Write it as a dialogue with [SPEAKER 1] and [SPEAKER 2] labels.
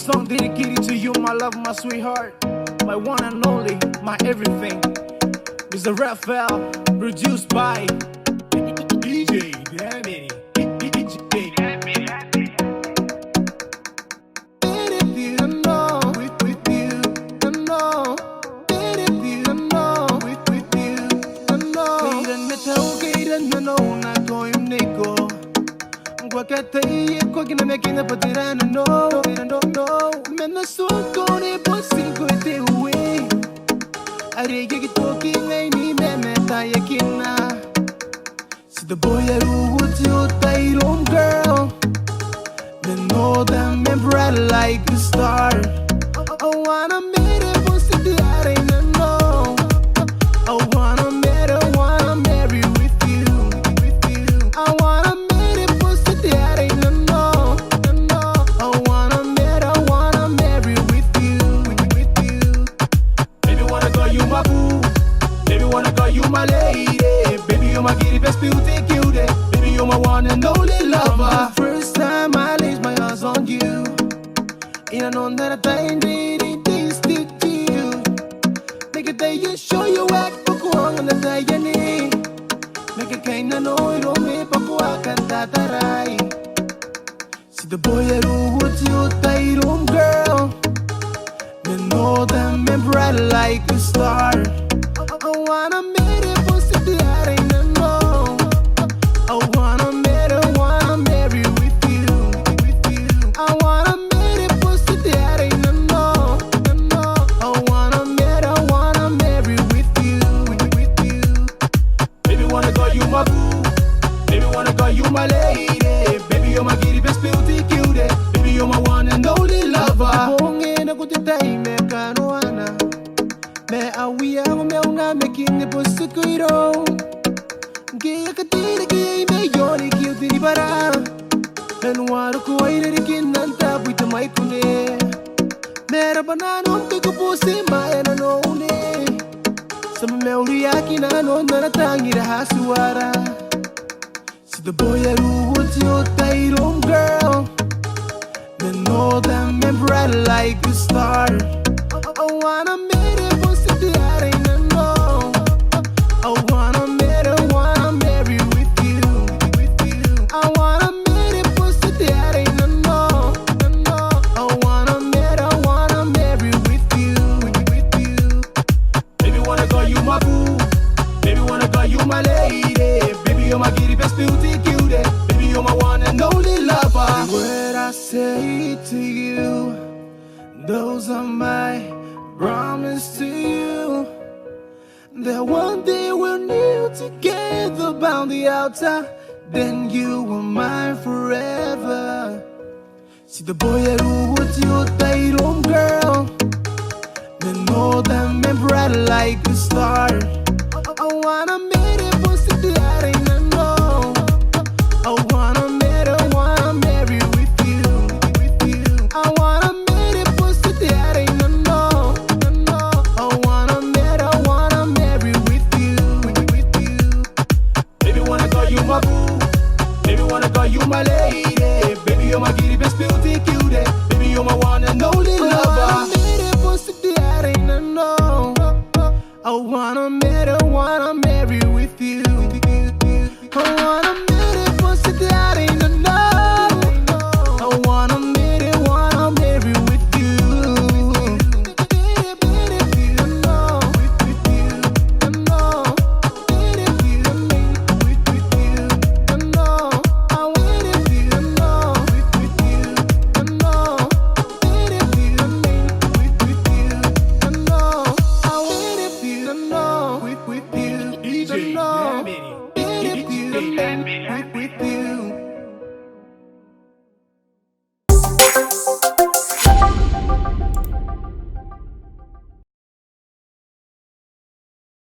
[SPEAKER 1] song dedicated to you, my love, my sweetheart, my one and only, my everything. Mr. Raphael, produced by DJ Damini. DJ Damini. If you don't know, with you, don't know. If you don't know, with you, don't know. Kailan na tao, kailan na nauna ko yung nego. Wakatay ko ginamekina patiran no Menasuko ni posiko ite uwi Arege kitoki ngay ni memeta yakina See the boy I would you tyrone girl Men know them and bright like a star I wanna meet it once to the arena no I wanna meet it, wanna marry with you I wanna my lady, baby, you're my giddy best beauty cutie. Baby, you're my one and only lover. First time I laid my eyes on you, and I know that I find it tasty to you. Make a day you show you act for kuang on the day you need. Make a kind of no, you don't make a kuang and tataray. See the boy I would you tight home girl. You know them and bright like a star. I wanna meet it, once to the arena, no. I wanna meet it, wanna marry with you. I wanna meet it, once to the arena, no. I wanna meet it, wanna marry with you. Baby, wanna call you my boo. Baby, wanna call you my lady. Baby, you're my giddy best beauty cutie. Baby, you're my one and only lover. Bongin ako titay me kanuana. Me awiya ko me una me kini posto kuiro Gaya katira gaya me yoni kiyo tiri bara Enwaro ko ay narikin nanta buita may kune Mera banano te ko puse maena no une Sa me uriaki na no naratangi rahasuara See the boy I would you tyrone girl Me know them me bright like a star I wanna meet it the arena, no. I wanna meet it, wanna marry with you. I wanna meet it, push to the arena, no. I wanna meet it, wanna marry with you. Baby, wanna call you my boo. Baby, wanna call you my lady. Baby, you're my giddy best beauty cutie. Baby, you're my one and only lover. What I say to you, those are my promise to you that one day we'll kneel together bound the altar, then you were mine forever. See the boy I would you tight home girl, then know them and bright like a star. I wanna meet it, once to the arena, no. I wanna meet it, wanna marry with you. I wanna meet it, once to the arena, no. I wanna meet it, wanna marry with you. Baby, wanna call you my boo. Baby, wanna call you my lady. Baby, you're my giddy best beauty cutie. Baby, you're my one and only lover. I wanna meet it, once to the arena, no. I wanna meet it, wanna marry with you. I wanna meet it, once to the arena, no. I wanna meet it, wanna marry with you. DJ Damini. With you.